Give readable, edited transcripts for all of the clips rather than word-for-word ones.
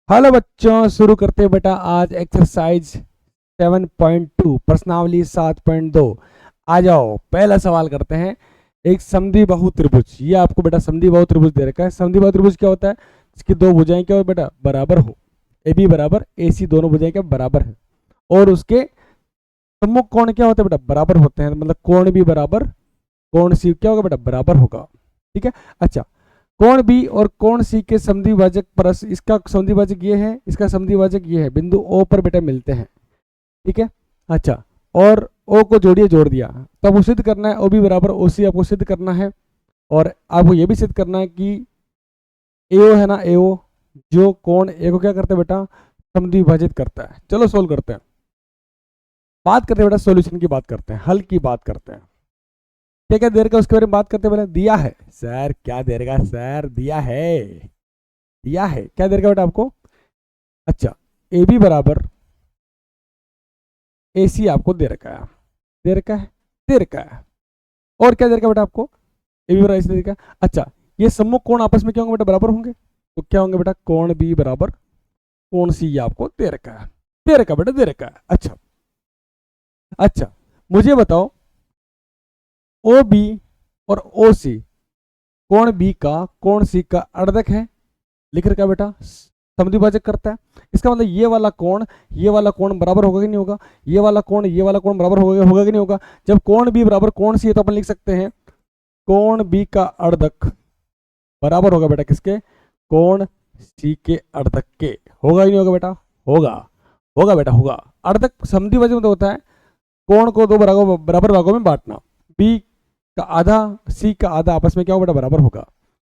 Hello बच्चों, शुरू करते हैं बेटा आज एक्सरसाइज 7.2 प्रश्नावली 7.2। आ जाओ, पहला सवाल करते हैं। एक समद्विबाहु त्रिभुज, ये आपको बेटा समद्विबाहु त्रिभुज दे रखा है। समद्विबाहु त्रिभुज क्या होता है? इसकी दो भुजाएं क्या हो बेटा? बराबर हो। ए बी बराबर ए सी, दोनों भुजाएं क्या बराबर है। और उसके सम्मुख कोण क्या होते हैं बेटा? बराबर होते हैं। मतलब कोण भी बराबर, कोण सी क्या होगा बेटा? बराबर होगा। ठीक है। अच्छा, कोण बी और कोण सी के समद्विभाजक परस, इसका समद्विभाजक ये है, इसका समद्विभाजक ये है। बिंदु ओ पर बेटा मिलते हैं। ठीक है। अच्छा, और ओ को जोड़िए, जोड़ दिया तो आपको सिद्ध करना है ओ बी बराबर ओ सी, आपको सिद्ध करना है। और आपको ये भी सिद्ध करना है कि एओ है ना, एओ जो कोण ए को क्या करता है बेटा? समद्विभाजित करता है। चलो सोल्व करते हैं। बात करते हैं बेटा, सॉल्यूशन की बात करते हैं, हल की बात करते हैं। क्या क्या दे रखा है उसके बारे में बात करते हैं। पहले दिया है सर, क्या दे रखा है सर? दिया है, दिया है क्या दे रखा है बेटा आपको? अच्छा, ए बी बराबर ए सी आपको दे रखा है, दे रखा है, दे रखा है। और क्या दे रखा है बेटा आपको? ए बी बराबर ए सी दे रखा है। अच्छा, ये सम्मुख कोण आपस में क्या होंगे बेटा? बराबर होंगे। तो क्या होंगे बेटा? कोण बी बराबर कोण सी आपको दे रखा है, दे रखा बेटा, दे रखा है। अच्छा, अच्छा मुझे बताओ, ओ बी और ओ सी, कोण बी का कोण सी का अर्धक है। लिख रखा बेटा, समद्विभाजक करता है। इसका मतलब ये वाला कोण बराबर होगा कि नहीं होगा? ये वाला कोण बराबर होगा कि नहीं होगा? जब कोण बी बराबर कोण सी है तो अपन लिख सकते हैं कोण बी का अर्धक बराबर होगा बेटा किसके? कोण सी के अर्धक के। होगा कि नहीं होगा बेटा? होगा, होगा बेटा, होगा। अर्धक समद्विभाजक में तो होता है कोण को दो बराबर भागों में बांटना। बी का आधा, सी का आधा आपस में क्या होगा बेटा? बराबर होगा।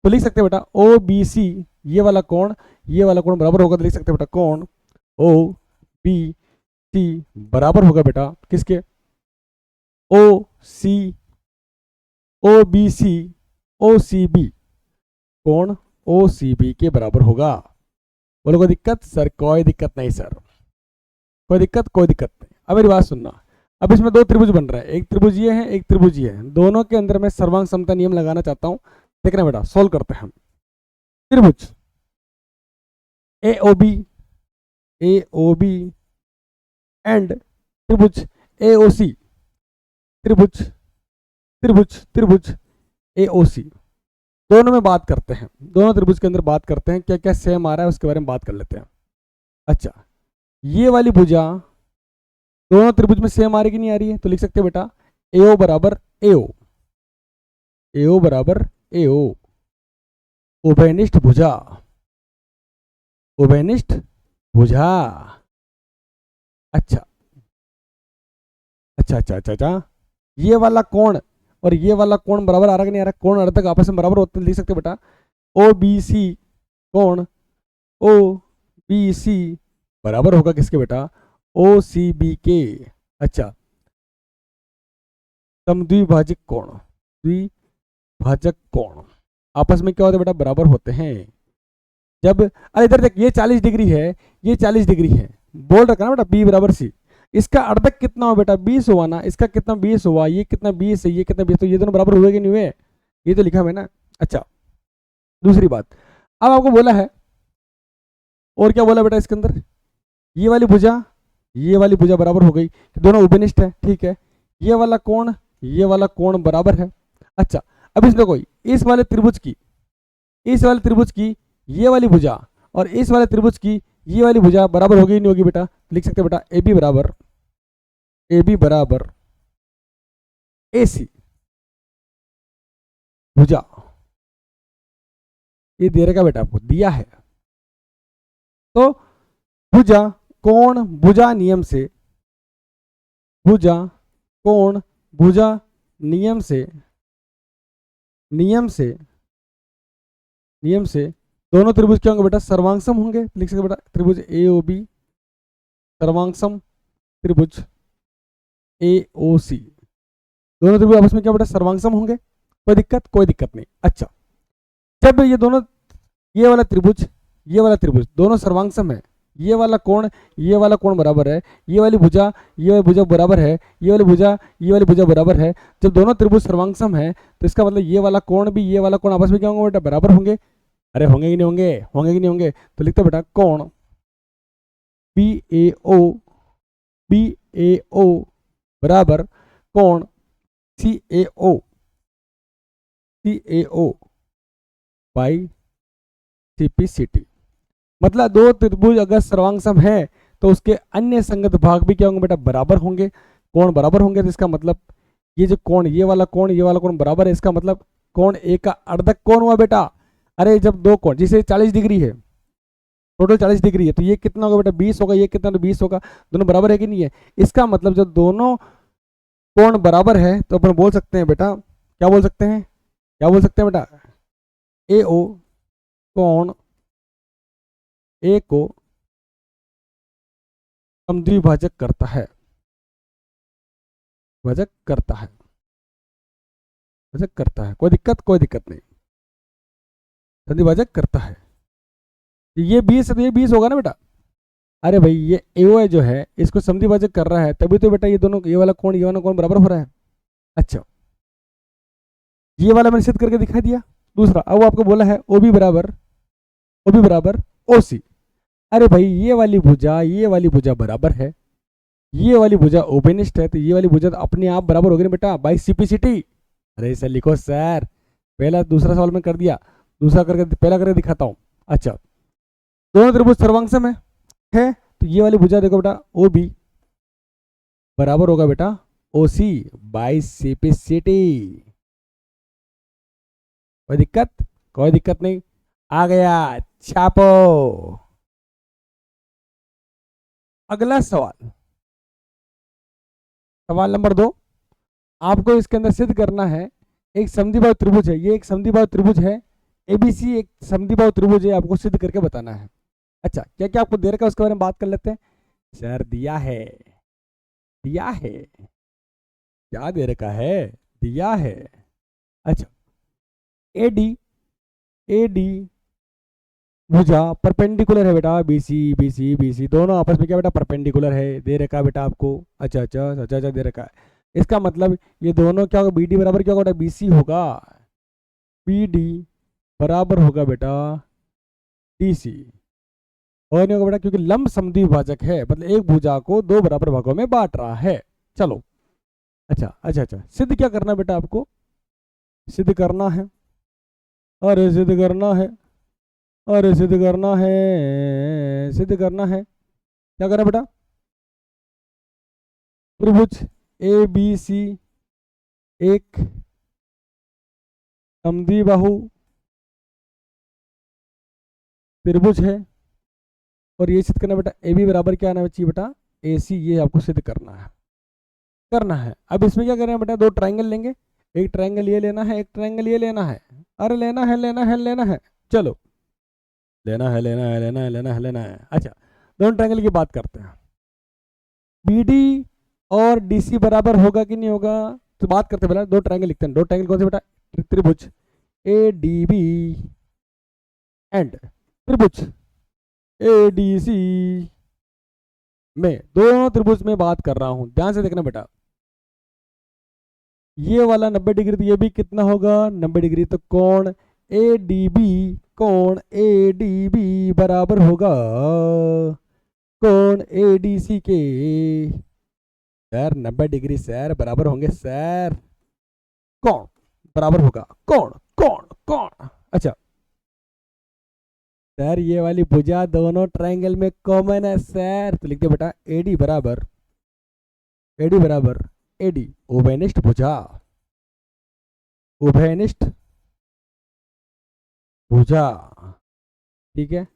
तो लिख सकते हैं बेटा ओ बी सी, ये वाला कोण बराबर होगा। तो लिख सकते हैं बेटा कोण ओ बी सी बराबर होगा बेटा किसके? ओ सी, ओ बी सी, ओ सी बी, कोण ओ सी बी के बराबर होगा। बोलो कोई दिक्कत? सर कोई दिक्कत नहीं सर, कोई दिक्कत, कोई दिक्कत नहीं। अब मेरी बात सुनना। अब इसमें दो त्रिभुज बन रहा है, एक त्रिभुज ये है, एक त्रिभुज ये है। दोनों के अंदर मैं सर्वांग समता नियम लगाना चाहता हूं। देखना बेटा, सोल्व करते हैं हम। त्रिभुज A O B, A O B and त्रिभुज ए ओ सी, त्रिभुज त्रिभुज त्रिभुज ए ओ सी, दोनों में बात करते हैं। दोनों त्रिभुज के अंदर बात करते हैं, क्या क्या सेम आ रहा है उसके बारे में बात कर लेते हैं। अच्छा, ये वाली भुजा दोनों त्रिभुज में सेम आ रही कि नहीं आ रही है? तो लिख सकते हैं बेटा एओ बराबर एओ, एओ बराबर एओ, उभयनिष्ठ भुजा, उभयनिष्ठ भुजा। अच्छा अच्छा अच्छा अच्छा अच्छा, ये वाला कोण और ये वाला कोण बराबर आ रहा कि नहीं आ रहा? कोण अर्धक आपस में बराबर होते हैं। लिख सकते बेटा ओ बी सी, कोण ओ बी सी बराबर होगा किसके बेटा? ओ सी बी के। अच्छा, समद्विभाजक कोण, द्विभाजक कोण आपस में क्या होते हैं बेटा? बराबर होते हैं। जब अरे इधर देख, ये 40 डिग्री है, ये 40 डिग्री है, बोल रखा ना बेटा बी बराबर सी। इसका अर्धक कितना हो बेटा? 20 हुआ ना। इसका कितना? 20 हुआ। ये कितना? 20 है, ये कितना? 20। तो ये दोनों बराबर हुए कि नहीं हुए? ये तो लिखा हुआ है ना। अच्छा, दूसरी बात, अब आपको बोला है, और क्या बोला बेटा इसके अंदर? ये वाली भुजा, ये वाली भुजा बराबर हो गई, दोनों उभयनिष्ठ है। ठीक है, ये वाला कोण, ये वाला कोण बराबर है। अच्छा, अब इसमें कोई इस वाले त्रिभुज की, इस वाले त्रिभुज की ये वाली भुजा और इस वाले त्रिभुज की ये वाली भुजा बराबर होगी नहीं होगी बेटा? लिख सकते हैं बेटा ए बी बराबर, ए बी बराबर ए सी भुजा। ये दे रखा बेटा, आपको दिया है। तो भुजा कोण भुजा नियम से, भुजा कोण भुजा नियम से, नियम से, नियम से दोनों त्रिभुज क्या होंगे बेटा? सर्वांगसम होंगे। लिख सकते बेटा त्रिभुज ए ओ बी सर्वांगसम, त्रिभुज ए ओ सी, दोनों त्रिभुज आपस में क्या बेटा? सर्वांगसम होंगे। कोई दिक्कत? कोई दिक्कत नहीं। अच्छा, जब ये दोनों, ये वाला त्रिभुज, ये वाला त्रिभुज दोनों सर्वांगसम है, ये वाला कोण बराबर है, ये वाली भुजा बराबर है, ये वाली भुजा बराबर है। जब दोनों त्रिभुज सर्वांगसम है तो इसका मतलब ये वाला कोण भी ये वाला कोण आपस में क्या होंगे बेटा? बराबर होंगे। अरे होंगे कि नहीं होंगे? होंगे कि नहीं होंगे? तो लिखते बेटा कोण बी ए ओ बराबर कोण सी ए ओ बाई CPCT। मतलब दो त्रिभुज अगर सर्वांगसम है तो उसके अन्य संगत भाग भी क्या होंगे बेटा, बराबर होंगे, कोण बराबर होंगे। तो इसका मतलब ये जो कोण, ये वाला कोण बराबर है, इसका मतलब कोण ए का अर्धक कोण हुआ बेटा। अरे जब दो कोण, जिसे 40 डिग्री है, टोटल 40 डिग्री है, तो ये कितना होगा बेटा 20 होगा, ये कितना, तो 20 होगा, दोनों बराबर है कि नहीं है। इसका मतलब जब दोनों कोण बराबर है तो अपन बोल सकते हैं बेटा, क्या बोल सकते हैं, क्या बोल सकते हैं बेटा, ए ओ कोण ए को समद्विभाजक करता है, भाजक करता है, भाजक करता है, कोई दिक्कत नहीं, संधिभाजक करता है। ये 20 है तो ये 20 होगा ना बेटा। अरे भाई ये ए जो है इसको समद्विभाजक कर रहा है, तभी तो बेटा ये दोनों, ये वाला कोण बराबर हो रहा है। अच्छा, ये वाला मैंने सिद्ध करके दिखा दिया। दूसरा, अब वो आपको बोला है ओ बी बराबर ओ सी। अरे भाई ये वाली भुजा बराबर है, ये वाली भुजा ओबेनिस्ट है, तो ये वाली भुजा तो अपने आप बराबर होगी ना बेटा बाई CPCT। अरे सर लिखो सर, पहला दूसरा सवाल में कर दिया, दूसरा करके पहला करके दिखाता हूँ। अच्छा, दोनों त्रिभुज सर्वांगसम है तो ये वाली भुजा देखो बेटा ओ बी बराबर होगा बेटा ओ सी बाई CPCT। कोई दिक्कत नहीं, आ गया, छापो। अगला सवाल, सवाल नंबर 2, आपको इसके अंदर सिद्ध करना है, एक समद्विबाहु त्रिभुज है, ये एक समद्विबाहु त्रिभुज है, ABC एक समद्विबाहु त्रिभुज है, आपको सिद्ध करके बताना है। अच्छा, क्या क्या आपको दे रखा है उसके बारे में बात कर लेते हैं। सर दिया है, क्या दे रखा है, दिया है। अच्छा, AD भुजा परपेंडिकुलर है बेटा, BC दोनों आपस में क्या बेटा परपेंडिकुलर है, दे रखा है बेटा आपको। अच्छा दे रखा है। इसका मतलब ये दोनों क्या होगा, BD बराबर क्या होगा बेटा, BC होगा, BD बराबर होगा बेटा DC। और नहीं होगा बेटा क्योंकि लंब समद्विभाजक है, मतलब एक भुजा को दो बराबर भागों में बांट रहा है। चलो, अच्छा, सिद्ध क्या करना बेटा आपको, सिद्ध करना है, अरे सिद्ध करना है, सिद्ध करना है। क्या करना बेटा, त्रिभुज ABC एक समद्विबाहु त्रिभुज है, और ये सिद्ध करना बेटा AB बराबर क्या आना चाहिए बेटा AC, ये आपको सिद्ध करना है। अब इसमें क्या करें बेटा, दो ट्राइंगल लेंगे, एक ट्राइंगल ये लेना है, एक ट्राइंगल ये लेना है। अरे लेना है, चलो लेना है। अच्छा, दोनों ट्राइंगल की बात करते हैं। BD और DC बराबर होगा कि नहीं होगा, तो बात करते हैं, दो ट्राइंगल लिखते हैं। दो ट्राइंगल कौन से बेटा, त्रिभुज ADB एंड त्रिभुज ADC में, दोनों त्रिभुज में बात कर रहा हूं, ध्यान से देखना बेटा। ये वाला 90 डिग्री, तो ये भी कितना होगा 90 डिग्री, तो कोण ADB बराबर होगा कोण ADC के। सर 90 डिग्री सर बराबर होंगे सर, कोण बराबर होगा कोण। अच्छा सर, ये वाली भुजा दोनों ट्रायंगल में कॉमन है सर, तो लिख दे बेटा AD बराबर AD उभयनिष्ठ भुजा, ठीक है,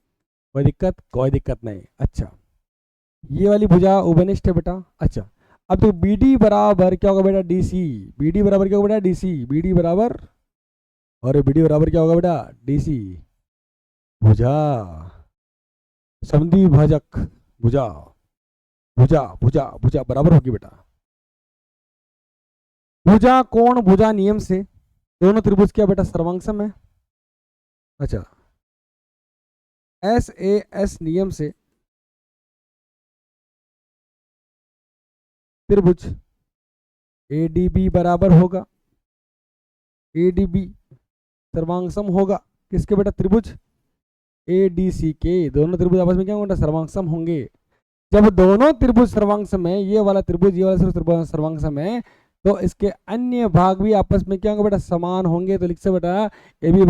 कोई दिक्कत नहीं। अच्छा, ये वाली भुजा उभयनिष्ठ है बेटा। अच्छा, अब तो BD बराबर क्या होगा बेटा DC, BD बराबर क्या होगा बेटा DC, BD बराबर, और BD बराबर क्या होगा बेटा DC भुजा, समद्विभाजक भुजा बराबर होगी बेटा भुजा कोण भुजा नियम से, दोनों त्रिभुज क्या बेटा सर्वांगसम है। अच्छा, SAS नियम से त्रिभुज ADB बराबर होगा, ADB सर्वांगसम होगा किसके बेटा, त्रिभुज ADC के। दोनों त्रिभुज आपस में क्या होंगे सर्वांगसम होंगे। जब दोनों त्रिभुज सर्वांग सम है, ये वाला त्रिभुज ये वाला त्रिभुज सर्वांग सम है, तो इसके अन्य भाग भी आपस में क्या होंगे बेटा, समान होंगे। तो लिख से बेटा ए बी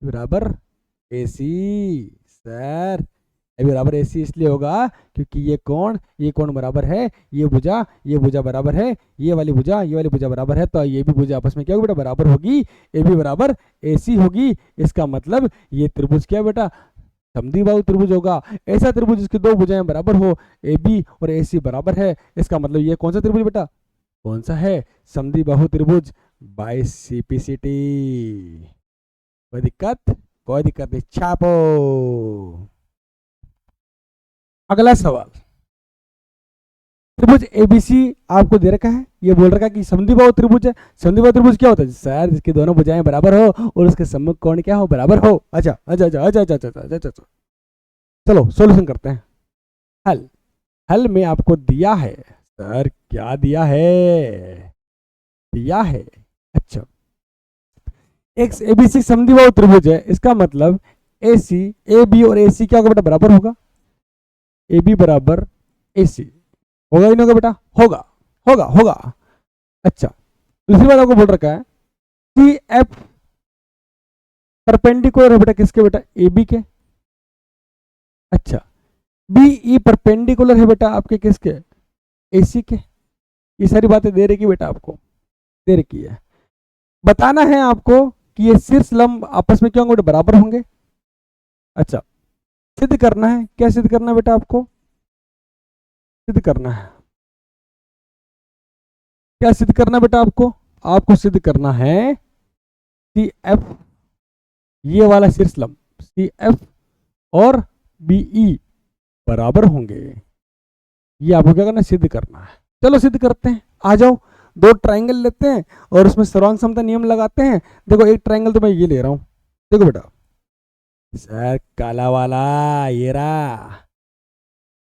बराबर ए सी। सर ए बराबर ए सी इसलिए होगा क्योंकि ये कोण बराबर है, ये भुजा बराबर है, ये वाली भुजा बराबर है, तो ये भी भुजा आपस में क्या होगी बेटा, बराबर होगी। ए बी बराबर ए सी होगी। इसका मतलब ये त्रिभुज क्या बेटा, समद्विबाहु त्रिभुज होगा। ऐसा त्रिभुज जिसकी दो भुजाएं बराबर हो, ए बी और ए सी बराबर है, इसका मतलब ये कौन सा त्रिभुज बेटा, कौन सा है, समद्विबाहु त्रिभुज बाय सीपीसीटी। कोई दिक्कत, कोई दिक्कत नहीं, छापो। अगला सवाल, त्रिभुज एबीसी आपको दे रखा है, ये बोल रखा है कि समद्विबाहु त्रिभुज है। समद्विबाहु त्रिभुज क्या होता है सर, जिसकी दोनों भुजाएं बराबर हो और उसके सम्मुख कोण क्या हो, बराबर हो। अच्छा अच्छा अच्छा अच्छा अच्छा अच्छा अच्छा अच्छा, चलो सॉल्यूशन करते हैं। हल, हल में आपको दिया है, सर क्या दिया है, दिया है, अच्छा एक एबीसी समद्विबाहु त्रिभुज है, इसका मतलब ए सी, ए बी और ए सी क्या होगा बेटा, बराबर होगा। ए बी बराबर ए सी होगा ही नहीं होगा बेटा, होगा होगा होगा। अच्छा दूसरी बात आपको बोल रखा है सी एफ परपेंडिकुलर है बेटा किसके बेटा, ए बी के। अच्छा बी ई परपेंडिकुलर है बेटा आपके किसके, ए सी के। ये सारी बातें दे रही बेटा, आपको दे रखी है। बताना है आपको कि ये शीर्ष लंब आपस में क्या होंगे बेटा, बराबर होंगे। अच्छा सिद्ध करना है, क्या सिद्ध करना है बेटा, आपको सिद्ध करना है, क्या सिद्ध करना है बेटा, आपको सिद्ध करना है सी एफ, ये वाला शीर्ष लंब सी एफ और बीई बराबर होंगे। ये आपको क्या करना है, सिद्ध करना है। चलो सिद्ध करते हैं, आ जाओ। दो ट्रायंगल लेते हैं और उसमें सर्वांग समता नियम लगाते हैं। देखो एक ट्रायंगल तो मैं ये ले रहा हूं, देखो बेटा सर काला वाला ये रहा,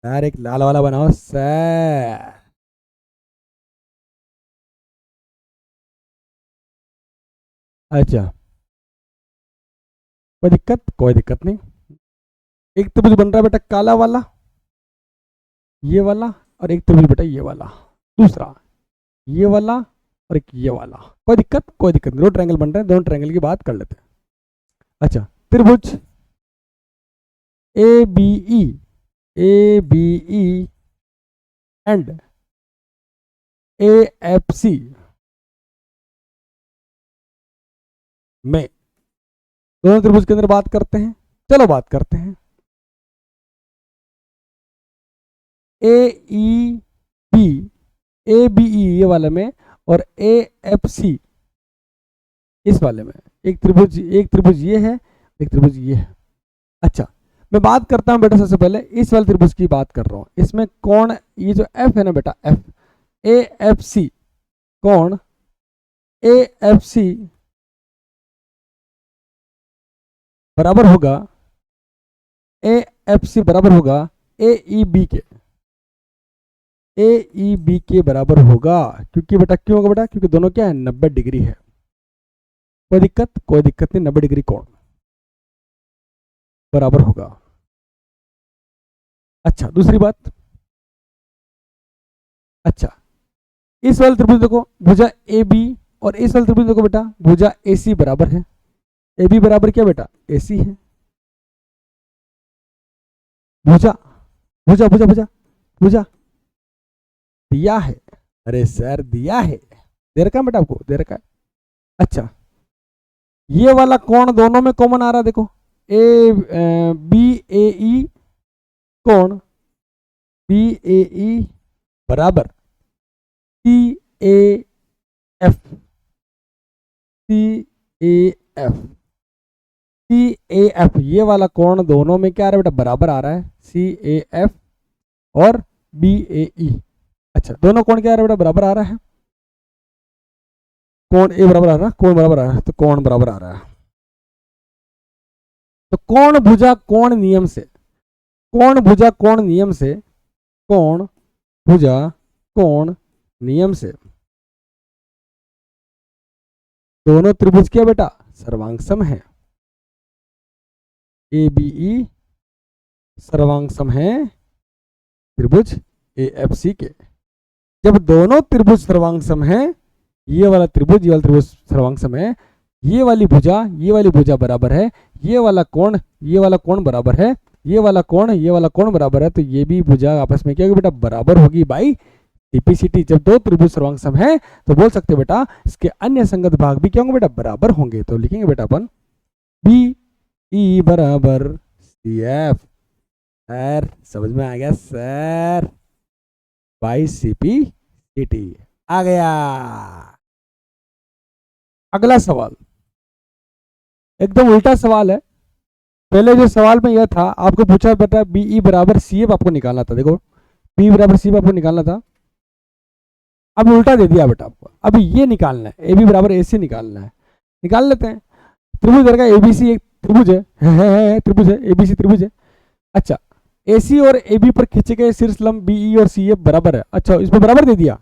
सर एक लाल वाला बनाओ सर। अच्छा कोई दिक्कत, कोई दिक्कत नहीं। एक त्रिभुज बन रहा है बेटा काला वाला, ये वाला, और एक त्रिभुज बेटा ये वाला, दूसरा ये वाला और एक ये वाला। कोई दिक्कत, कोई दिक्कत नहीं, दो ट्रायंगल बन रहे हैं, दोनों ट्रायंगल की बात कर लेते हैं। अच्छा त्रिभुज A B E and A F C में, दोनों त्रिभुज के अंदर बात करते हैं। चलो बात करते हैं। बी ए बी ई ये वाले में और ए एफ सी इस वाले में, एक त्रिभुज ये है, एक त्रिभुज ये है। अच्छा मैं बात करता हूं बेटा, सबसे पहले इस वाले त्रिभुज की बात कर रहा हूं। इसमें कौन, ये जो एफ है ना बेटा, एफ ए एफ सी, कौन ए एफ सी बराबर होगा, ए एफ सी बराबर होगा ए ई बी के, ए ई बी के बराबर होगा। क्योंकि बेटा क्यों होगा बेटा, क्योंकि दोनों क्या है, 90 डिग्री है। कोई दिक्कत, कोई दिक्कत नहीं, 90 डिग्री कोण बराबर होगा। अच्छा दूसरी बात, अच्छा इस वाले त्रिभुज देखो भुजा ए बी, और इस वाले त्रिभुज देखो बेटा भुजा ए सी बराबर है। ए बी बराबर क्या बेटा, ए सी है। भुजा भुजा भुजा भुजा भुजा दिया है, अरे सर दिया है, दे रखा है बेटा, आपको दे रखा है। अच्छा ये वाला कोण दोनों में कॉमन आ रहा है, देखो ए बी ए ई, कोण बी ए ई बराबर C A F, C A F, C A F ये वाला कोण दोनों में क्या आ रहा है बेटा, बराबर आ रहा है, सी ए एफ और बी ए ई। अच्छा दोनों कोण क्या आ रहा है बेटा, बराबर आ रहा है, कोण ए बराबर आ रहा है, कोण बराबर आ रहा है, तो कोण बराबर आ रहा है। तो कोण भुजा कोण नियम से, कोण भुजा कोण नियम से, कोण भुजा कोण नियम से दोनों त्रिभुज क्या बेटा, सर्वांग सम है। ए बी ई सर्वांगसम हैं त्रिभुज AFC के। जब दोनों त्रिभुज सर्वांगसम हैं, ये वाला त्रिभुज सर्वांगसम है, ये वाली भुजा बराबर है, ये वाला कोण बराबर है, ये वाला कोण बराबर है, तो ये भी भुजा आपस में क्या होगी बेटा, बराबर होगी बाई CPCT। जब दो त्रिभुज सर्वांगसम है तो बोल सकते हैं बेटा इसके अन्य संगत भाग भी क्या होंगे बेटा, बराबर होंगे। तो लिखेंगे बेटा अपन BE बराबर CF। सर समझ में आ गया सर, बाई CPCT आ गया। अगला सवाल एकदम उल्टा सवाल है। पहले जो सवाल में यह था, आपको पूछा बेटा BE बराबर CF आपको निकालना था। देखो BE बराबर CF आपको निकालना था, अब उल्टा दे दिया बेटा आपको। अभी ये निकालना है, AB बराबर AC निकालना है। निकाल लेते हैं। त्रिभुज का ABC एक त्रिभुज है, त्रिभुज है ABC त्रिभुज है। अच्छा, AC और AB पर खींचे गए शीर्ष लंब BE और CF बराबर है। अच्छा, इसमें बराबर दे दिया,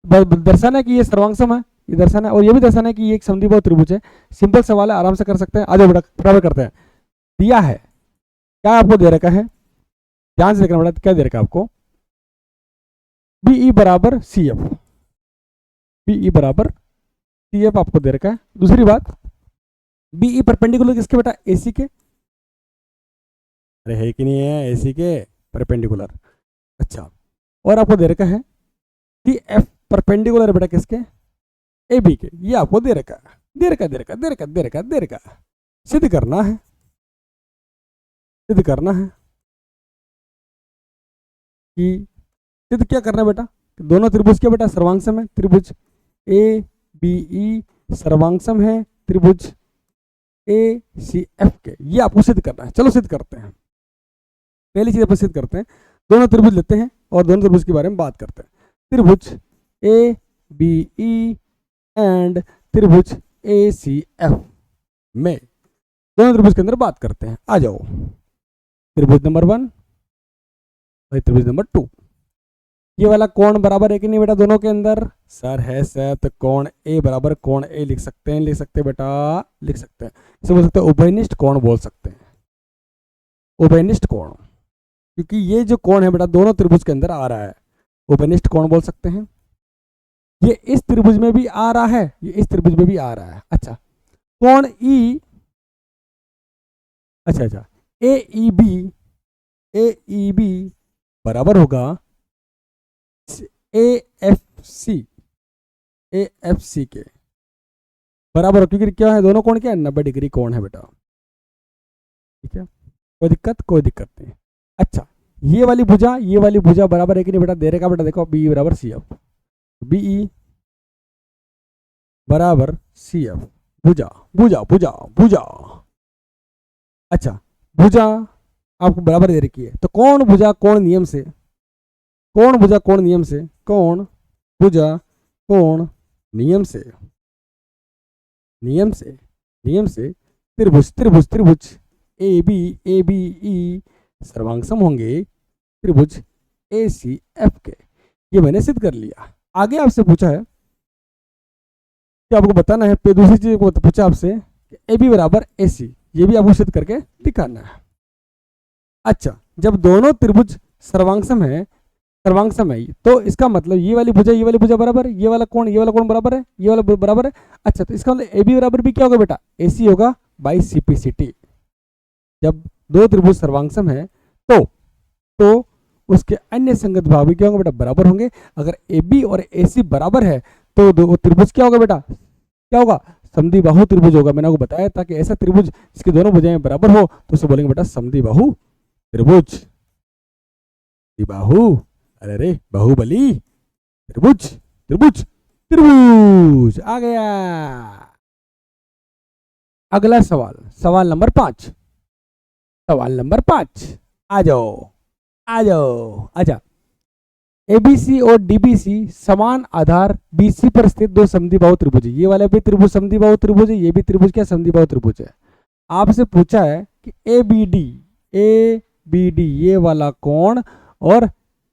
दर्शाना है कि ये सर्वांगसम है, ये दर्शाना है, और ये भी दर्शाना है कि ये एक समद्विबाहु त्रिभुज है। सिंपल सवाल है, आराम से कर सकते हैं। आ जाओ बेटा बराबर करते हैं। दिया है क्या आपको, दे रखा है, ध्यान से देखना बेटा, क्या दे रखा है आपको, BE बराबर CF, BE बराबर CF आपको दे रखा है। दूसरी बात, BE परपेंडिकुलर किसके बेटा, AC के। अरे है कि नहीं है, AC के परपेंडिकुलर। अच्छा, और आपको दे रखा है कि F परपेंडिकुलर बेटा किसके, AB के। ये आपको दे रखा है, दे रखा। सिद्ध करना है, कि सिद्ध क्या करना है बेटा, दोनों त्रिभुज के बेटा सर्वांगसम है, त्रिभुज ABE सर्वांगसम है त्रिभुज ACF के। ये आपको सिद्ध करना है। चलो सिद्ध करते हैं। पहली चीज अपन सिद्ध करते हैं, दोनों त्रिभुज लेते हैं और दोनों त्रिभुज के बारे में बात करते हैं। त्रिभुज ABE एंड त्रिभुज ACF में दोनों त्रिभुज के अंदर बात करते हैं। आ जाओ, त्रिभुज नंबर 1 और त्रिभुज नंबर 2। ये वाला कोण बराबर है कि नहीं बेटा दोनों के अंदर, सर है सर, तो कोण A बराबर कोण A लिख सकते हैं, बेटा लिख सकते हैं। इसे बोल सकते हैं उभयनिष्ठ कोण बोल सकते हैं, उभयनिष्ठ कोण, क्योंकि ये जो कोण है बेटा दोनों त्रिभुज के अंदर आ रहा है, उभयनिष्ठ कोण बोल सकते हैं। ये इस त्रिभुज में भी आ रहा है, ये इस त्रिभुज में भी आ रहा है। अच्छा, कोण E, अच्छा AEB बराबर होगा AFC के बराबर हो, क्योंकि क्या है दोनों कोण क्या है, 90 डिग्री कोण है बेटा। ठीक है, कोई दिक्कत नहीं। अच्छा, ये वाली भुजा बराबर है कि नहीं बेटा, दे रखा बेटा, देखो BE बराबर CF, BE बराबर CF, भुजा। अच्छा, भुजा आपको बराबर दे रखी है, तो कोण भुजा कोण नियम से, कोण भुजा कोण नियम से त्रिभुज ABE सर्वांगसम होंगे त्रिभुज ACF के। ये मैंने सिद्ध कर लिया। आगे आपसे पूछा है कि आपको बताना है, दूसरी चीज को पूछा आपसे AB बराबर AC, ये भी आपको सिद्ध करके दिखाना है। अच्छा, जब दोनों त्रिभुज सर्वांगसम है तो इसका मतलब ये वाली भुजा बराबर है, ये वाला कोण बराबर है, ये वाला बराबर है। अच्छा, तो इसका मतलब AB बराबर भी क्या होगा बेटा, AC होगा बाई CPCT। जब दो त्रिभुज सर्वांगसम है तो उसके अन्य संगत भाग भी क्या होंगे बेटा, बराबर होंगे। अगर AB और AC बराबर है तो दो त्रिभुज क्या होगा बेटा, क्या होगा, समद्विबाहु त्रिभुज होगा। मैंने आपको बताया था कि ऐसा त्रिभुज जिसकी दोनों भुजाएं बराबर हो तो उसे बोलेंगे बेटा समद्विबाहु त्रिभुज। बाहु, अरे बाहुबली, त्रिभुज आ गया। अगला सवाल नंबर 5, आ जाओ। अच्छा, ABC और DBC समान आधार BC पर स्थित दो समद्विबाहु त्रिभुज है। ये वाला भी त्रिभुज समद्विबाहु त्रिभुज है, ये भी त्रिभुज क्या समद्विबाहु त्रिभुज है। आपसे पूछा है कि ABD ये वाला कोण और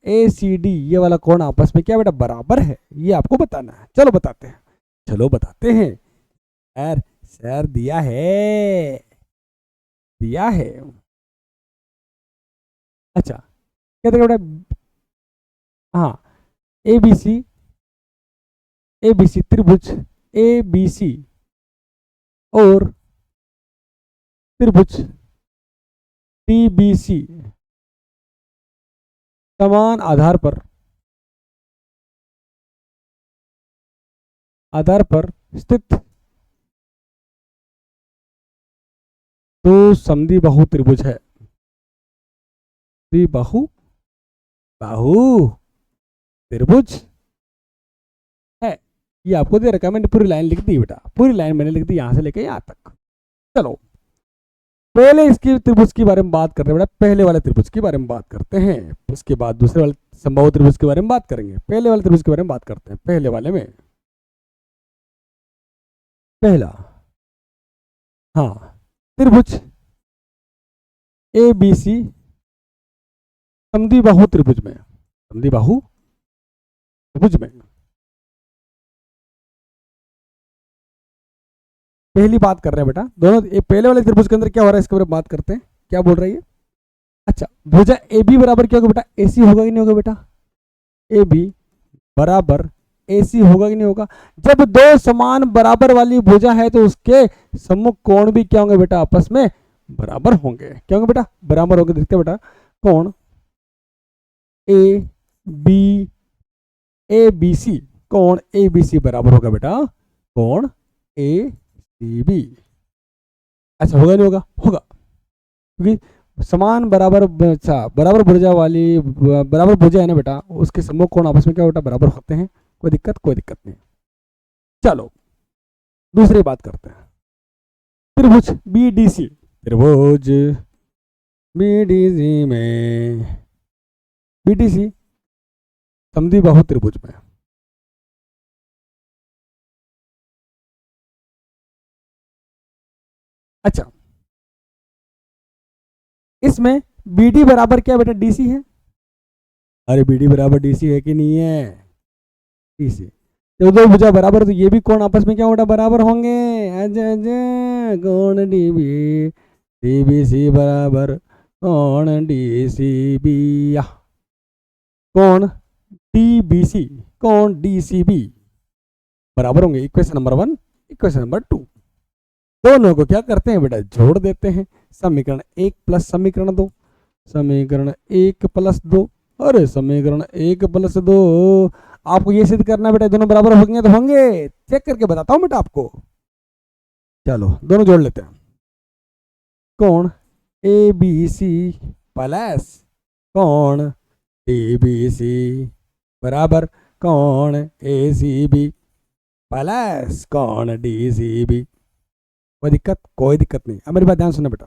ACD ये वाला कोण आपस में क्या बेटा, बराबर है। ये आपको बताना है। चलो बताते हैं। सर दिया है। अच्छा क्या देगा बेटा, हाँ ABC त्रिभुज ABC और त्रिभुज TBC समान आधार पर स्थित दो समद्विबाहु त्रिभुज है। द्विबाहु बाहु त्रिभुज है, ये आपको दे रखा है। मैंने पूरी लाइन लिख दी बेटा, पूरी लाइन मैंने लिख दी यहां से लेकर यहां तक। चलो पहले इसकी त्रिभुज के बारे में बात कर रहे हैं बेटा, पहले वाले त्रिभुज के बारे में बात करते हैं, उसके बाद दूसरे वाले संभव त्रिभुज के बारे में बात करेंगे। पहले वाले त्रिभुज के बारे में बात करते हैं। पहले वाले में पहला, हाँ त्रिभुज ABC समद्विबाहु त्रिभुज में, समद्विबाहु त्रिभुज में पहली बात कर रहे हैं बेटा। दोनों पहले वाले त्रिभुज के अंदर क्या हो रहा है इसके बारे में बात करते हैं। क्या बोल रही है, अच्छा भुजा AB बराबर क्या होगा बेटा, AC होगा कि नहीं होगा बेटा, AB बराबर AC होगा कि नहीं होगा। जब दो समान बराबर वाली भुजा है तो उसके सम्मुख कोण भी क्या होंगे बेटा, आपस में बराबर होंगे। क्या होंगे बेटा, बराबर होंगे। देखते बेटा कोण ABC कोण ABC बराबर होगा बेटा कोण ACB। अच्छा होगा नहीं होगा, होगा, क्योंकि समान बराबर, अच्छा बराबर भुजा वाली, बराबर भुजा है ना बेटा, उसके सम्मुख कोण आपस में क्या बेटा बराबर होते हैं। कोई दिक्कत नहीं। चलो दूसरी बात करते हैं। त्रिभुज BDC, त्रिभुज BDC में, BDC समद्विबाहु त्रिभुज में अच्छा इसमें BD बराबर क्या बेटा DC है। अरे BD बराबर DC है कि नहीं है, DC। तो दो भुजा बराबर, तो ये भी कोण आपस में क्या बेटा बराबर होंगे। कोण DBC बराबर कोण DCB, कोण DBC कोण DCB बराबर होंगे। इक्वेशन नंबर 1, इक्वेशन नंबर 2, दोनों को क्या करते हैं बेटा जोड़ देते हैं। समीकरण 1 प्लस समीकरण 2, समीकरण 1 प्लस 2, अरे समीकरण 1 प्लस 2। आपको ये सिद्ध करना है बेटा दोनों बराबर होंगे तो होंगे, चेक करके बताता हूं बेटा आपको। चलो दोनों जोड़ लेते हैं। कोण ABC प्लस कोण DBC बराबर कोण ACB प्लस कोण DCB। कोई दिक्कत नहीं। अब मेरी बात ध्यान सुनना बेटा।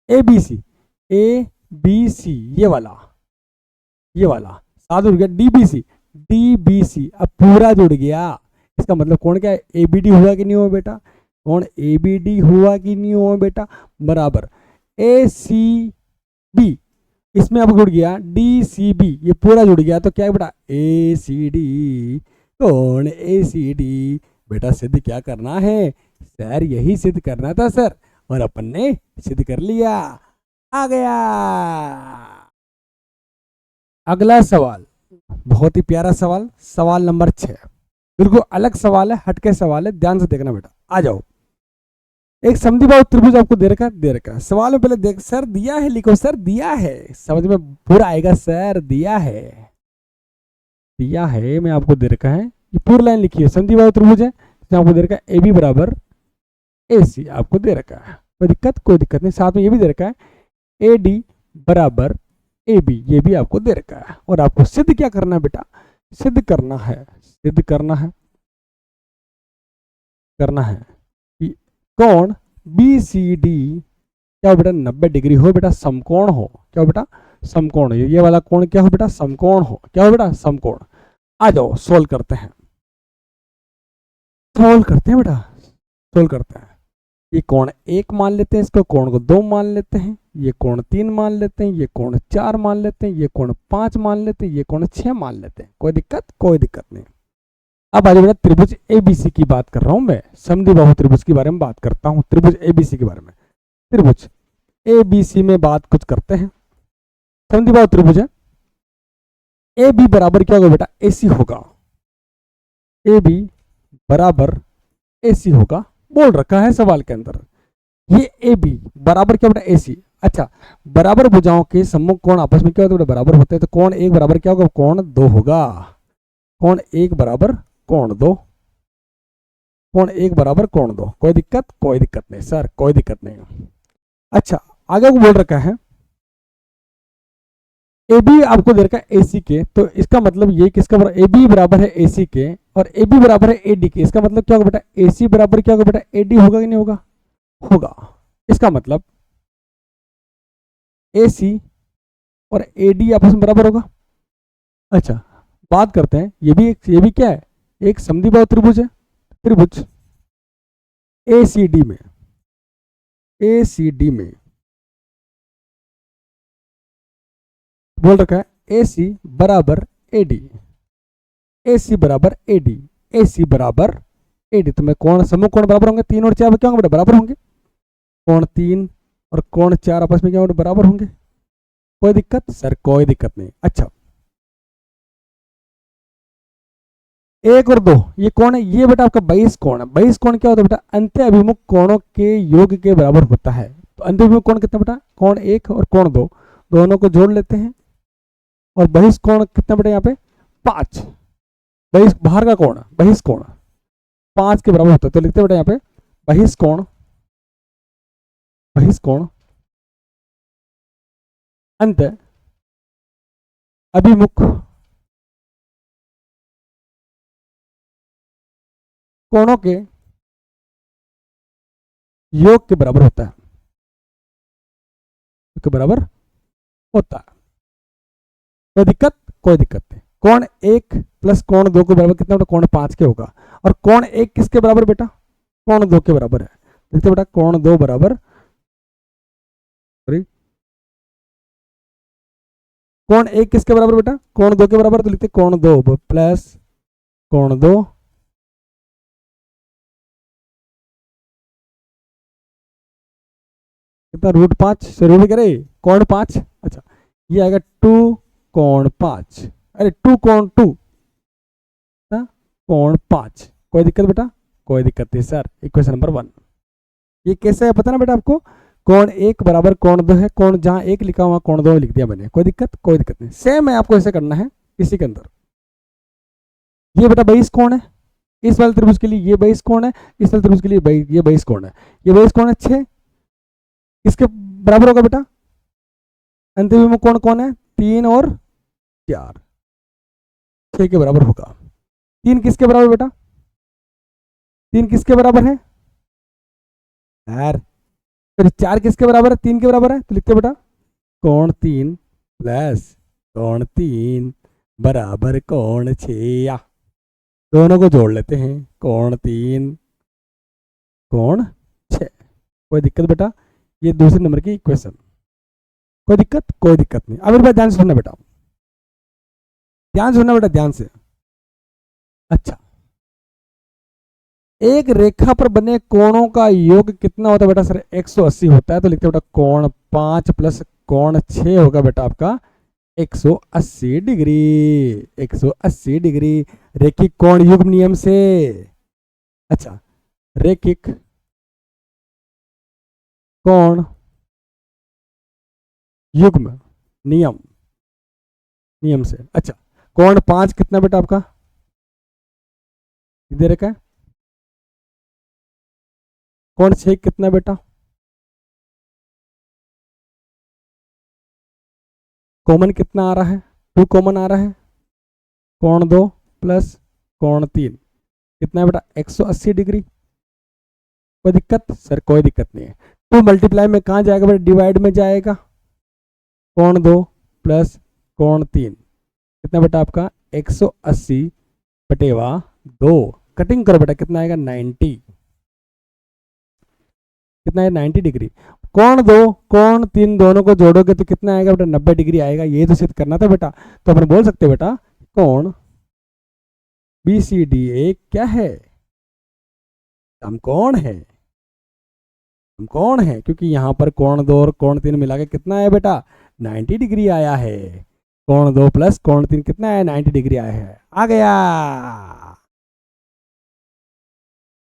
ABC ये वाला साथ जुड़ गया। DBC अब पूरा जुड़ गया। इसका मतलब कौन क्या है, ABD हुआ कि नहीं हुआ बेटा, कौन ABD हुआ कि नहीं हुआ बेटा, बराबर ACB इसमें अब जुड़ गया DCB, ये पूरा जुड़ गया तो क्या है बेटा ACD, कौन ACD। बेटा सिद्ध क्या करना है सर, यही सिद्ध करना था सर, और अपन ने सिद्ध कर लिया। आ गया अगला सवाल, बहुत ही प्यारा सवाल, सवाल नंबर 6। बिल्कुल अलग सवाल है, हटके सवाल है, ध्यान से देखना बेटा। आ जाओ, एक समद्विबाहु त्रिभुज आपको दे रखा है। सवाल में पहले देख, सर दिया है, लिखो सर दिया है, समझ में पूरा आएगा सर, दिया है मैं आपको दे रखा है, ये पूरी लाइन लिखी है। समद्विबाहु त्रिभुज है, आपको दे रखा है AB बराबर AC आपको दे रखा है, कोई दिक्कत नहीं। साथ में ये भी दे रखा है AD बराबर AB, ये भी आपको दे रखा है। और आपको सिद्ध क्या करना है बेटा, सिद्ध करना है कि कोण BCD क्या हो बेटा 90 डिग्री हो बेटा, समकोण हो। क्या हो बेटा समकोण, ये वाला कोण क्या हो बेटा समकोण हो। क्या हो बेटा समकोण। आ जाओ सोल्व करते हैं बेटा। ये कोण 1 मान लेते हैं, इसको कोण को 2 मान लेते हैं, ये कोण 3 मान लेते हैं, ये कोण 4 मान लेते हैं, ये कोण 5 मान लेते हैं, ये कोण 6 मान लेते हैं। कोई दिक्कत नहीं। अब आज बेटा त्रिभुज ABC की बात कर रहा हूं मैं, समद्विबाहु त्रिभुज के बारे में बात करता हूं, त्रिभुज ABC के बारे में। त्रिभुज ए बी सी में बात कुछ करते हैं। समद्विबाहु त्रिभुज है, ए बी बराबर क्या होगा बेटा, ए सी होगा। ए बी बराबर ए सी होगा, बोल रखा है सवाल के अंदर। ये ए बी बराबर क्या बेटा, ए सी। अच्छा, बराबर भुजाओं के सम्मुख कोण आपस में क्या होता है बेटा, बराबर होते हैं। तो कोण एक बराबर क्या होगा, कोण दो होगा। कोण एक बराबर कोण दो, कोण एक बराबर कोण दो। कोई दिक्कत, कोई दिक्कत नहीं सर, कोई दिक्कत नहीं। अच्छा, आगे को बोल रखा है ए बी आपको दे रखा है ए सी के, तो इसका मतलब ये किसका बराबर, ए बी बराबर है ए सी के और ए बी बराबर है ए डी के। इसका मतलब क्या होगा बेटा, ए सी बराबर क्या होगा बेटा, ए डी होगा कि नहीं होगा, होगा। इसका मतलब ए सी और ए डी आपस में बराबर होगा। अच्छा, बात करते हैं, ये भी क्या है, एक समद्विबाहु त्रिभुज है। त्रिभुज ए सी डी में, ए सी डी में बोल रखा है ए सी बराबर ए डी, ए सी बराबर ए डी, ए सी बराबर ए डी। तो मैं कोण समूह कोण बराबर होंगे, 3 और 4 क्या होंगे बेटा, बराबर होंगे। कोण 3 और कोण 4 आपस में क्या होंगे, बराबर होंगे। कोई दिक्कत सर, कोई दिक्कत नहीं। अच्छा, 1 और 2 ये कौन है, ये बेटा आपका 22 कोण है। 22 कोण क्या होता है बेटा, अंत्य अभिमुख कोणों के योग के बराबर होता है। तो अंत्य अभिमुख कोण कितना बेटा, कोण 1 और कोण 2, दोनों को जोड़ लेते हैं। और 22 कोण कितना बेटा, यहाँ पे 5। 22 बाहर का कोण, 22 कोण 5 के बराबर होता है। तो लिखते हैं बेटा यहाँ पे 22 कोण, 22 कोण अंत्य अभिमुख कोणों के योग के बराबर होता है, के बराबर होता है। कोई दिक्कत, कोई दिक्कत नहीं। कोण 1 प्लस कोण 2 के बराबर कितना बेटा, कोण 5 के होगा। और कोण 1 किसके बराबर बेटा, कोण 2 के बराबर है। देखते बेटा, कोण 2 बराबर, सॉरी, कोण 1 किसके बराबर बेटा, कोण 2 के बराबर। तो लिखते कोण 2 प्लस कोण 2 कितना, √5 से रूट करे, कोण 5। अच्छा, ये आएगा 2 कोण 5, अरे 2 कोण 2 कोण 5। कोई दिक्कत बेटा, कोई दिक्कत नहीं सर। इक्वेशन नंबर 1 ये कैसे है पता ना बेटा आपको, कोण 1 बराबर कोण 2 है। कोण जहां 1 लिखा हुआ कोण 2 लिख दिया मैंने। कोई दिक्कत, कोई दिक्कत नहीं। सेम है, आपको ऐसे करना है इसी के अंदर। ये बेटा 22 कोण है इस वाले त्रिभुज के लिए, ये 22 कोण है इस वाले त्रिभुज के लिए, ये 22 कोण है, ये 22 कोण है 6 इसके बराबर होगा बेटा। अंतिम कोण कौन है, 3 और 4, 6 के बराबर होगा। 3 किसके बराबर बेटा, 3 किसके बराबर है यार, फिर 4 किसके बराबर है, 3 के बराबर है। तो लिखते बेटा कोण 3 प्लस कोण 3 बराबर कोण 6, दोनों को जोड़ लेते हैं। कोण 3 कोण 6। कोई दिक्कत बेटा, ये दूसरे नंबर की इक्वेशन। कोई दिक्कत, कोई दिक्कत नहीं। अब मेरे ध्यान से सुनना बेटा, ध्यान से सुनना बेटा, ध्यान से। अच्छा, एक रेखा पर बने कोणों का योग कितना होता है बेटा, सर 180 होता है। तो लिखते हैं बेटा कोण 5 प्लस कोण 6 होगा बेटा आपका 180 डिग्री, 180 डिग्री रेखिक कोण युग्म नियम से। अच्छा, रेखिक कोण युग्म नियम, नियम से। अच्छा, कोण 5 कितना बेटा आपका दे रखा है, कोण 6 कितना बेटा, कॉमन कितना आ रहा है, 2 कॉमन आ रहा है। कोण 2 प्लस कोण 3 कितना है बेटा 180 डिग्री। कोई दिक्कत सर, कोई दिक्कत नहीं है। 2 मल्टीप्लाई में कहाँ जाएगा बेटा, डिवाइड में जाएगा। कोण 2 प्लस कोण 3 कितना बेटा आपका 180 बटेवा 2, कटिंग करो बेटा कितना आएगा 90, कितना है 90 डिग्री। कोण 2 कोण 3 दोनों को जोड़ोगे तो कितना आएगा बेटा 90 डिग्री आएगा। ये तो सिद्ध करना था बेटा। तो अपन बोल सकते बेटा कोण BCD एक क्या है, समकोण है। समकोण है, क्योंकि यहाँ पर कोण 2 और कोण 3 मिला के कितना है बेटा 90 डिग्री आया है। कोण 2 प्लस कोण 3 कितना है 90 डिग्री आया है। आ गया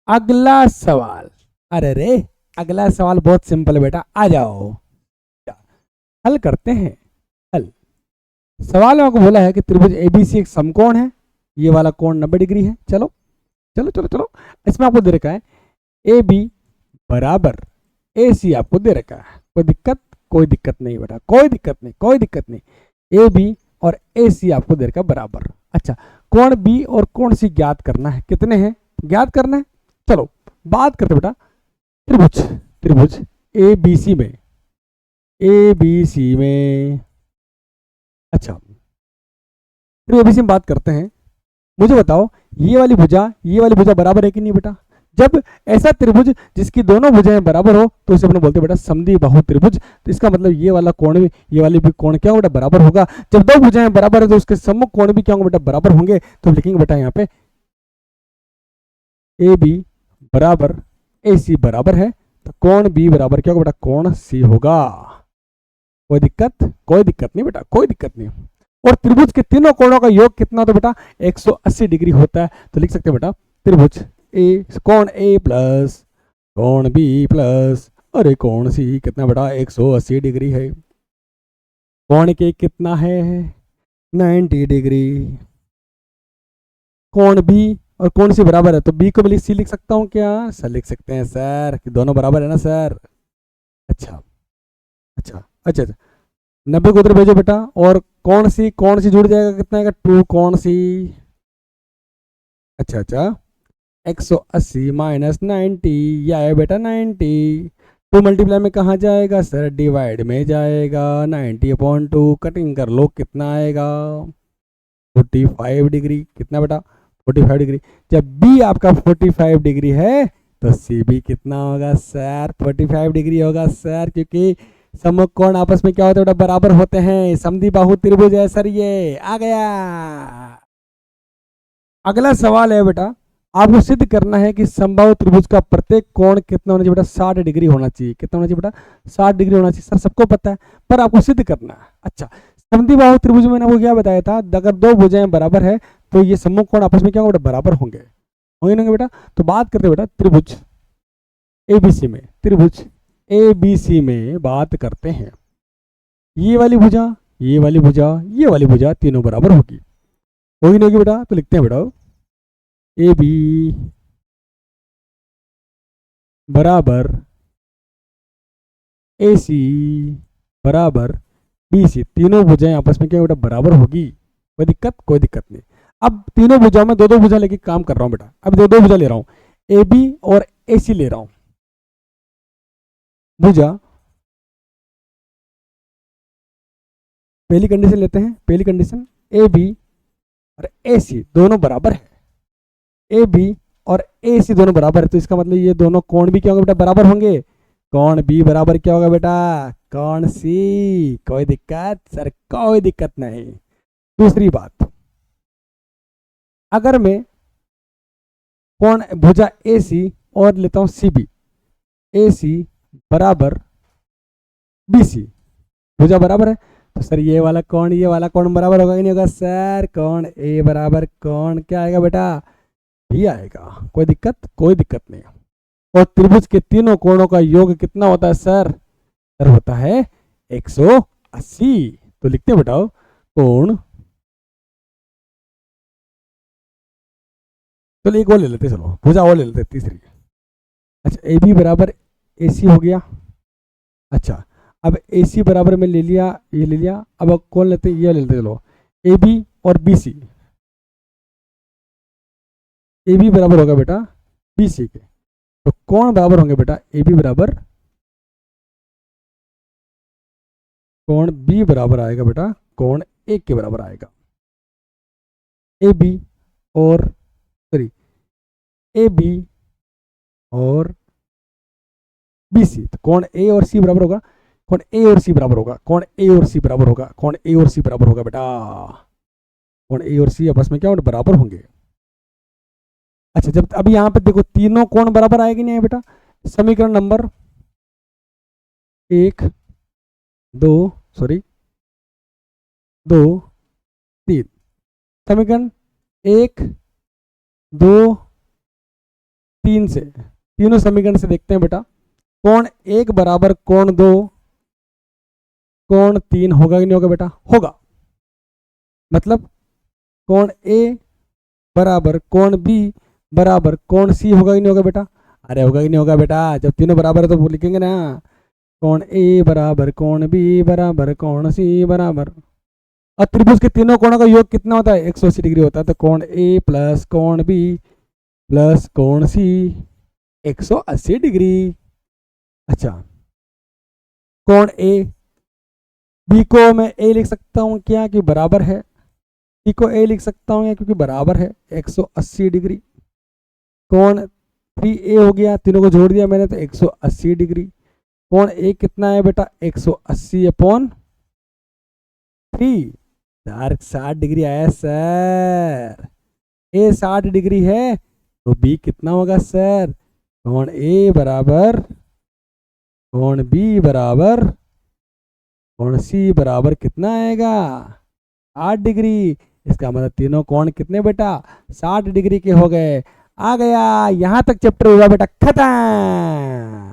अगला सवाल। अरे रे अगला सवाल बहुत सिंपल है बेटा, आ जाओ हल करते हैं। हल सवाल में आपको बोला है कि त्रिभुज एबीसी एक समकोण है, ये वाला कोण 90 डिग्री है। चलो चलो चलो चलो, इसमें आपको दे रखा है ए बी बराबर ए सी, आपको दे रखा है। कोई दिक्कत? कोई दिक्कत नहीं बेटा, कोई दिक्कत नहीं, कोई दिक्कत नहीं। ए बी और ए सी आपको दे रखा है बराबर। अच्छा, कोण बी और कोण सी ज्ञात करना है, कितने हैं ज्ञात करना है। चलो बात करते बेटा त्रिभुज, त्रिभुज ए बी सी में, ए बी सी में। अच्छा त्रिभुज एबीसी में बात करते हैं। मुझे बताओ ये वाली भुजा बराबर है कि नहीं बेटा। जब ऐसा त्रिभुज जिसकी दोनों भुजाएं बराबर हो तो उसे अपने बोलते हैं बेटा समद्विबाहु त्रिभुज। तो इसका मतलब ये वाला कोण भी, ये वाली भी कोण क्या होगा बेटा बराबर होगा। जब दो भुजाएं बराबर है तो उसके सम्मुख कोण भी क्या होंगे बेटा बराबर होंगे। तो लिखेंगे बेटा यहाँ पे ए बी बराबर ए सी बराबर है, तो कोण बी बराबर क्या होगा बेटा कोण सी होगा। कोई दिक्कत? कोई दिक्कत नहीं बेटा, कोई दिक्कत नहीं। और त्रिभुज के तीनों कोणों का योग कितना होता है बेटा 180 डिग्री होता है। तो लिख सकते हैं बेटा त्रिभुज ए, कोण ए प्लस कोण बी प्लस अरे कोण सी कितना बेटा 180 डिग्री है। कोण के कितना है 90 डिग्री। कोण बी और कोण सी बराबर है, तो बी को भी सी लिख सकता हूँ क्या? सर लिख सकते हैं सर, कि दोनों बराबर है ना सर। अच्छा अच्छा अच्छा अच्छा, 90 को उधर भेजो बेटा। और कौन सी जुड़ जाएगा, कितना आएगा 2 कौन सी। अच्छा अच्छा 180 माइनस 90, यह है बेटा 90। 2 मल्टीप्लाई में कहाँ जाएगा सर, डिवाइड में जाएगा। 90/2 कटिंग कर लो, कितना आएगा 45 डिग्री। कितना बेटा 45 डिग्री। जब बी आपका 45 डिग्री है तो सी भी कितना होगा सर 45 डिग्री होगा सर, क्योंकि सम्मुख कोण आपस में क्या होते हैं बेटा बराबर होते हैं। समद्विबाहु त्रिभुज है सर ये। आ गया अगला सवाल है बेटा, आपको सिद्ध करना है कि समबाहु त्रिभुज का प्रत्येक कोण कितना होना चाहिए बेटा 60 डिग्री होना चाहिए। कितना होना चाहिए बेटा 60 डिग्री होना चाहिए। सर सबको पता है, पर आपको सिद्ध करना है। अच्छा समद्विबाहु त्रिभुज में मैंने आपको क्या बताया था, अगर दो भुजाएं बराबर है तो ये सम्मुख कोण आपस में क्या होगा बराबर होंगे, होंगे ना बेटा। तो बात करते बेटा त्रिभुज एबीसी में, त्रिभुज एबीसी में बात करते हैं। ये वाली भुजा, ये वाली भुजा, ये वाली भुजा तीनों बराबर होगी, होगी नहीं होगी बेटा। तो लिखते हैं बेटा ए बी बराबर ए सी बराबर बी सी, तीनों भुजाएं आपस में क्या बेटा बराबर होगी। कोई दिक्कत? कोई दिक्कत नहीं। अब तीनों भुजाओं में दो दो भुजा लेके काम कर रहा हूं बेटा। अब दो दो भुजा ले रहा हूं, ए बी और ए सी ले रहा हूं। भुजा पहली कंडीशन लेते हैं, पहली कंडीशन ए बी और ए सी दोनों बराबर है। ए बी और ए सी दोनों बराबर है, तो इसका मतलब ये दोनों कोण भी क्या होंगे बेटा बराबर होंगे। कोण बी बराबर क्या होगा बेटा कोण सी। कोई दिक्कत सर? कोई दिक्कत नहीं। दूसरी बात, अगर मैं कोण भुजा ए सी और लेता हूं सी बी, ए सी बराबर बी सी, भुजा बराबर है, तो सर ये वाला कोण बराबर होगा कि नहीं होगा सर। कोण ए बराबर कोण क्या आएगा बेटा भी आएगा। कोई दिक्कत? कोई दिक्कत नहीं। और त्रिभुज के तीनों कोणों का योग कितना होता है सर? सर होता है 180। तो लिखते हैं बेटा कोण, चलो एक और ले लेते, चलो भुजा और ले लेते तीसरी। अच्छा ए बी बराबर ए सी हो गया। अच्छा अब ए सी बराबर में ले लिया, ये ले लिया। अब कौन लेते हैं, ये ले लेते चलो ए बी और बी सी। ए बी बराबर होगा बेटा बी सी के, तो कौन बराबर होंगे बेटा ए बी बराबर, कोण बी बराबर आएगा बेटा कोण ए के बराबर आएगा। ए बी और सॉरी ए बी और बी सी, तो कोण ए और सी बराबर होगा, कोण ए और सी बराबर होगा, कोण ए और सी बराबर होगा, कोण ए और सी बराबर होगा बेटा। कोण ए और सी आपस में क्या बराबर होंगे। अच्छा जब अभी यहाँ पे देखो तीनों कोण बराबर आएगी नहीं बेटा, समीकरण नंबर एक दो सॉरी 2 3। समीकरण 1 2 3 से, तीनों समीकरण से देखते हैं बेटा, कोण 1 बराबर कोण 2 कोण 3 होगा कि नहीं होगा बेटा? होगा। मतलब कोण ए बराबर कोण बी बराबर कोण सी होगा कि नहीं होगा बेटा? अरे होगा कि नहीं होगा बेटा? जब तीनों बराबर है तो वो लिखेंगे ना, कोण ए बराबर कोण बी बराबर कोण सी बराबर, और त्रिभुज के तीनों कोणों का योग कितना होता है? 180 डिग्री होता है। तो कोण ए प्लस कोण बी प्लस कोण सी 180 डिग्री। अच्छा, कोण ए, बी को मैं ए लिख सकता हूँ क्या कि बराबर है, सी को ए लिख सकता हूँ या क्योंकि बराबर है 180 डिग्री। कोण 3a हो गया, तीनों को जोड़ दिया मैंने तो 180 डिग्री। कोण ए कितना है बेटा? 180/3, डार्क 60 डिग्री आया सर। ए 60 डिग्री है तो बी कितना होगा सर? कोण ए बराबर कोण बी बराबर कोण सी बराबर कितना आएगा? 8 डिग्री। इसका मतलब तीनों कोण कितने बेटा? 60 डिग्री के हो गए। आ गया, यहां तक चैप्टर हुआ बेटा खत्म।